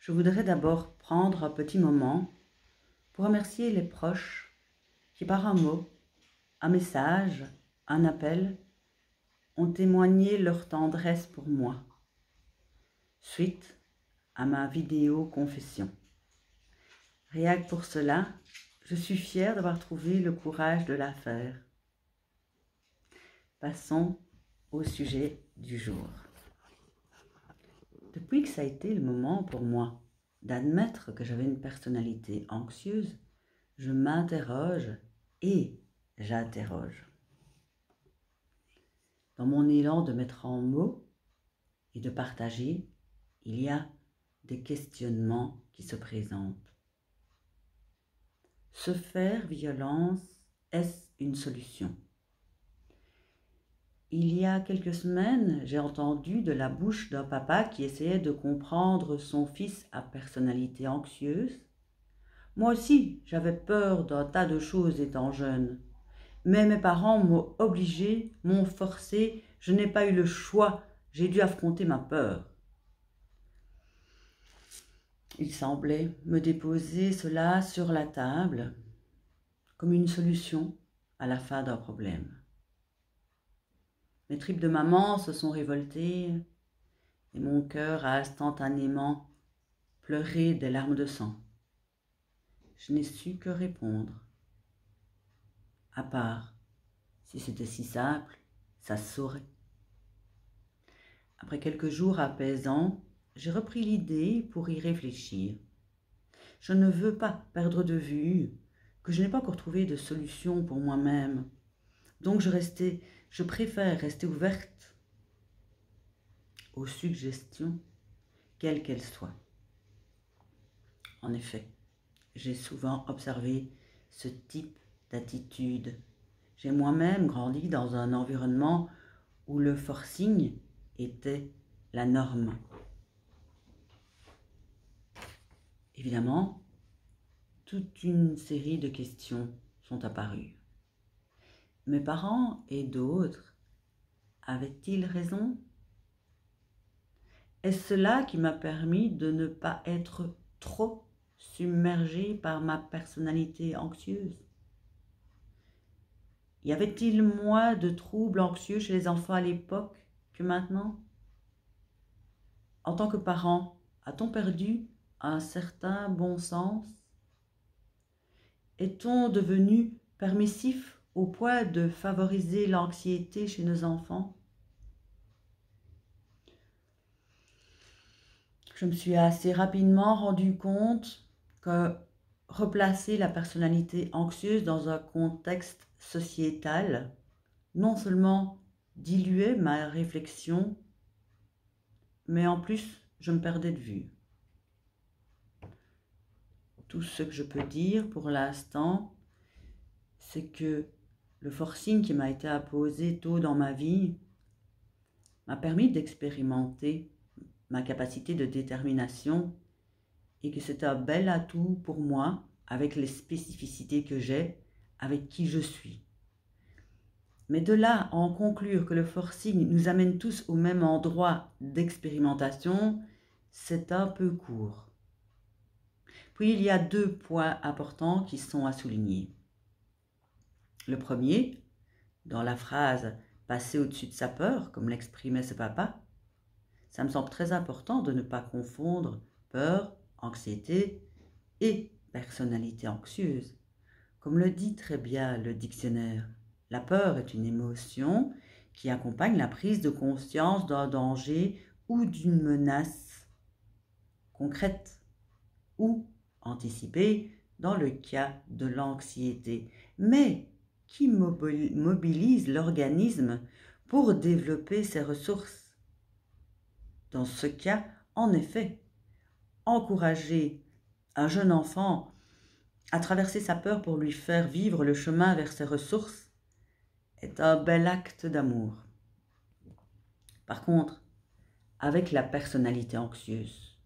Je voudrais d'abord prendre un petit moment pour remercier les proches qui, par un mot, un message, un appel, ont témoigné leur tendresse pour moi, suite à ma vidéo confession. Rien que pour cela, je suis fière d'avoir trouvé le courage de la faire. Passons au sujet du jour. Depuis que ça a été le moment pour moi d'admettre que j'avais une personnalité anxieuse, je m'interroge et j'interroge. Dans mon élan de mettre en mots et de partager, il y a des questionnements qui se présentent. Se faire violence, est-ce une solution? Il y a quelques semaines, j'ai entendu de la bouche d'un papa qui essayait de comprendre son fils à personnalité anxieuse. Moi aussi, j'avais peur d'un tas de choses étant jeune. Mais mes parents m'ont obligé, m'ont forcé, je n'ai pas eu le choix, j'ai dû affronter ma peur. Il semblait me déposer cela sur la table comme une solution à la fin d'un problème. Mes tripes de maman se sont révoltées et mon cœur a instantanément pleuré des larmes de sang. Je n'ai su que répondre. À part, si c'était si simple, ça se saurait. Après quelques jours apaisants, j'ai repris l'idée pour y réfléchir. Je ne veux pas perdre de vue que je n'ai pas encore trouvé de solution pour moi-même. Donc je préfère rester ouverte aux suggestions, quelles qu'elles soient. En effet, j'ai souvent observé ce type d'attitude. J'ai moi-même grandi dans un environnement où le forcing était la norme. Évidemment, toute une série de questions sont apparues. Mes parents et d'autres avaient-ils raison? Est-ce cela qui m'a permis de ne pas être trop submergée par ma personnalité anxieuse? Y avait-il moins de troubles anxieux chez les enfants à l'époque que maintenant? En tant que parent, a-t-on perdu un certain bon sens? Est-on devenu permissif au point de favoriser l'anxiété chez nos enfants? Je me suis assez rapidement rendu compte que replacer la personnalité anxieuse dans un contexte sociétal non seulement diluait ma réflexion, mais en plus, je me perdais de vue. Tout ce que je peux dire pour l'instant, c'est que le forcing qui m'a été imposé tôt dans ma vie m'a permis d'expérimenter ma capacité de détermination et que c'est un bel atout pour moi avec les spécificités que j'ai, avec qui je suis. Mais de là à en conclure que le forcing nous amène tous au même endroit d'expérimentation, c'est un peu court. Puis il y a deux points importants qui sont à souligner. Le premier, dans la phrase « passer au-dessus de sa peur », comme l'exprimait ce papa, ça me semble très important de ne pas confondre peur, anxiété et personnalité anxieuse. Comme le dit très bien le dictionnaire, la peur est une émotion qui accompagne la prise de conscience d'un danger ou d'une menace concrète ou anticipée dans le cas de l'anxiété, mais qui mobilise l'organisme pour développer ses ressources. Dans ce cas, en effet, encourager un jeune enfant à traverser sa peur pour lui faire vivre le chemin vers ses ressources est un bel acte d'amour. Par contre, avec la personnalité anxieuse,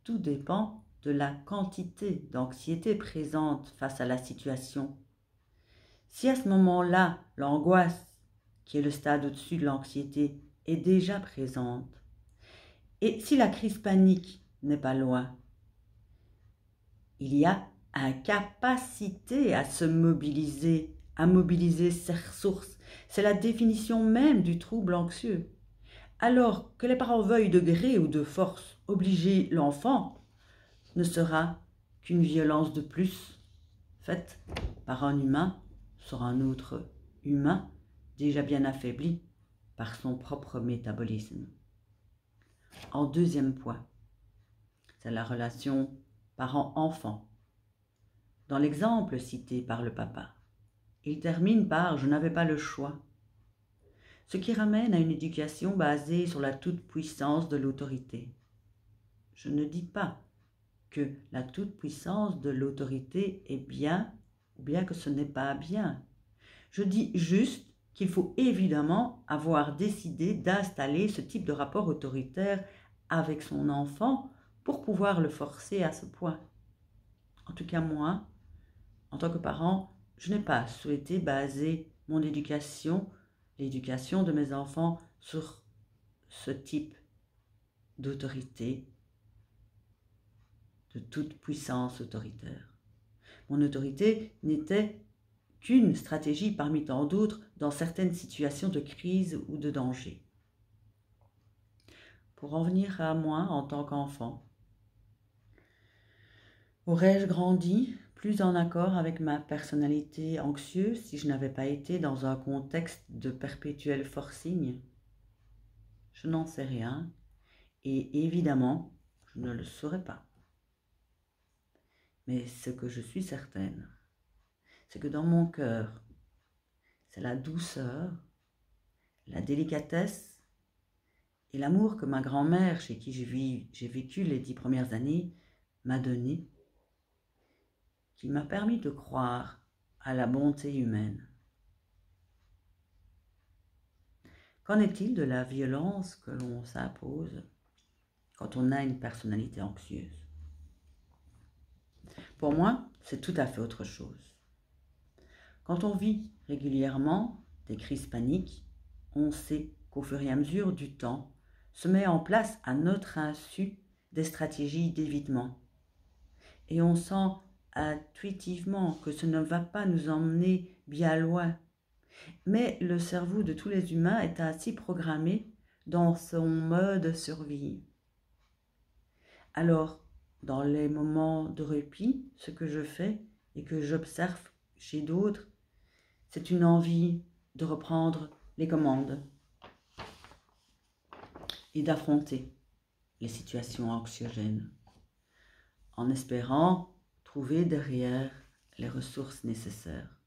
tout dépend de la quantité d'anxiété présente face à la situation. Si à ce moment-là, l'angoisse, qui est le stade au-dessus de l'anxiété, est déjà présente, et si la crise panique n'est pas loin. Il y a incapacité à se mobiliser, à mobiliser ses ressources. C'est la définition même du trouble anxieux. Alors que les parents veuillent de gré ou de force obliger l'enfant, ne sera qu'une violence de plus, faite par un humain sur un autre humain déjà bien affaibli par son propre métabolisme. En deuxième point, c'est la relation parent-enfant. Dans l'exemple cité par le papa, il termine par « je n'avais pas le choix », ce qui ramène à une éducation basée sur la toute-puissance de l'autorité. Je ne dis pas que la toute-puissance de l'autorité est bien ou bien que ce n'est pas bien. Je dis juste qu'il faut évidemment avoir décidé d'installer ce type de rapport autoritaire avec son enfant pour pouvoir le forcer à ce point. En tout cas, moi, en tant que parent, je n'ai pas souhaité baser mon éducation, l'éducation de mes enfants, sur ce type d'autorité, de toute puissance autoritaire. Mon autorité n'était qu'une stratégie parmi tant d'autres dans certaines situations de crise ou de danger. Pour en venir à moi en tant qu'enfant, aurais-je grandi plus en accord avec ma personnalité anxieuse si je n'avais pas été dans un contexte de perpétuel forcing? Je n'en sais rien et évidemment, je ne le saurais pas. Mais ce que je suis certaine, c'est que dans mon cœur, c'est la douceur, la délicatesse et l'amour que ma grand-mère, chez qui j'ai vécu les 10 premières années, m'a donné, qui m'a permis de croire à la bonté humaine. Qu'en est-il de la violence que l'on s'impose quand on a une personnalité anxieuse? Pour moi, c'est tout à fait autre chose. Quand on vit régulièrement des crises paniques, on sait qu'au fur et à mesure du temps, se met en place à notre insu des stratégies d'évitement. Et on sent intuitivement que ce ne va pas nous emmener bien loin. Mais le cerveau de tous les humains est ainsi programmé dans son mode survie. Alors, dans les moments de répit, ce que je fais et que j'observe chez d'autres, c'est une envie de reprendre les commandes et d'affronter les situations anxiogènes, en espérant trouver derrière les ressources nécessaires.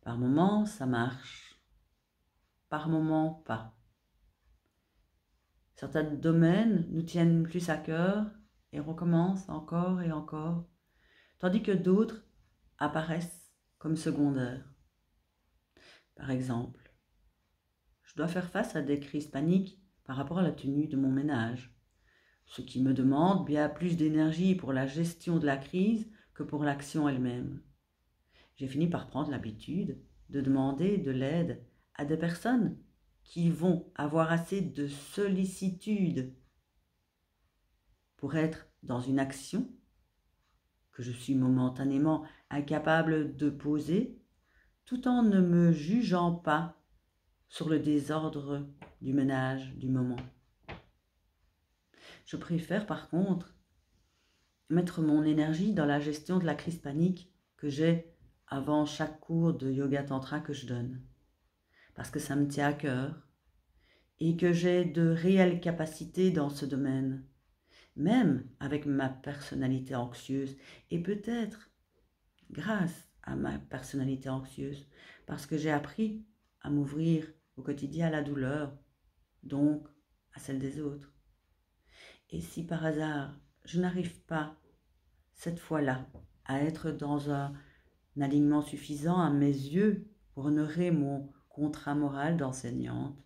Par moments, ça marche, par moments, pas. Certains domaines nous tiennent plus à cœur et recommencent encore et encore, tandis que d'autres apparaissent comme secondaires. Par exemple, je dois faire face à des crises paniques par rapport à la tenue de mon ménage, ce qui me demande bien plus d'énergie pour la gestion de la crise que pour l'action elle-même. J'ai fini par prendre l'habitude de demander de l'aide à des personnes qui vont avoir assez de sollicitude pour être dans une action que je suis momentanément incapable de poser, tout en ne me jugeant pas sur le désordre du ménage du moment. Je préfère par contre mettre mon énergie dans la gestion de la crise panique que j'ai avant chaque cours de yoga tantra que je donne, parce que ça me tient à cœur et que j'ai de réelles capacités dans ce domaine, même avec ma personnalité anxieuse et peut-être grâce à ma personnalité anxieuse, parce que j'ai appris à m'ouvrir au quotidien à la douleur, donc à celle des autres. Et si par hasard je n'arrive pas cette fois-là à être dans un alignement suffisant à mes yeux pour honorer mon contrat moral d'enseignante,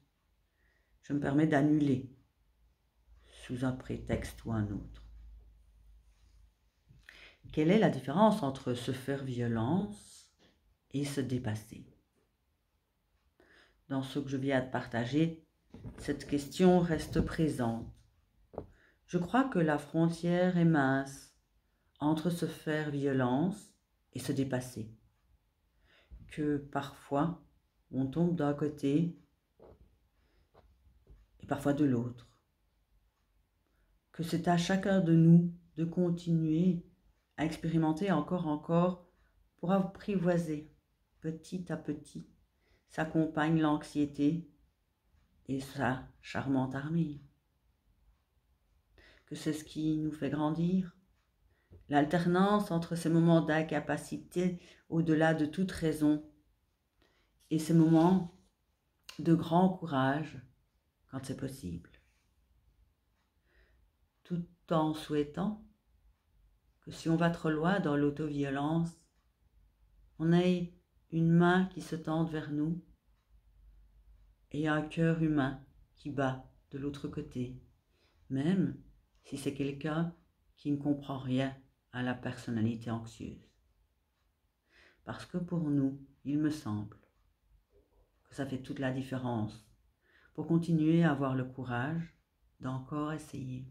je me permets d'annuler sous un prétexte ou un autre. Quelle est la différence entre se faire violence et se dépasser? Dans ce que je viens de partager, cette question reste présente. Je crois que la frontière est mince entre se faire violence et se dépasser. Que parfois, on tombe d'un côté et parfois de l'autre. Que c'est à chacun de nous de continuer à expérimenter encore pour apprivoiser petit à petit sa compagne l'anxiété et sa charmante armée. Que c'est ce qui nous fait grandir. L'alternance entre ces moments d'incapacité au-delà de toute raison et ces moments de grand courage quand c'est possible. Tout en souhaitant que si on va trop loin dans l'autoviolence, on ait une main qui se tende vers nous et un cœur humain qui bat de l'autre côté, même si c'est quelqu'un qui ne comprend rien à la personnalité anxieuse. Parce que pour nous, il me semble que ça fait toute la différence pour continuer à avoir le courage d'encore essayer.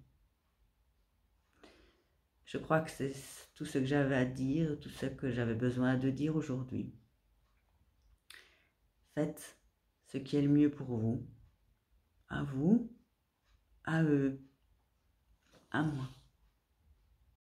Je crois que c'est tout ce que j'avais à dire, tout ce que j'avais besoin de dire aujourd'hui. Faites ce qui est le mieux pour vous, à eux, à moi.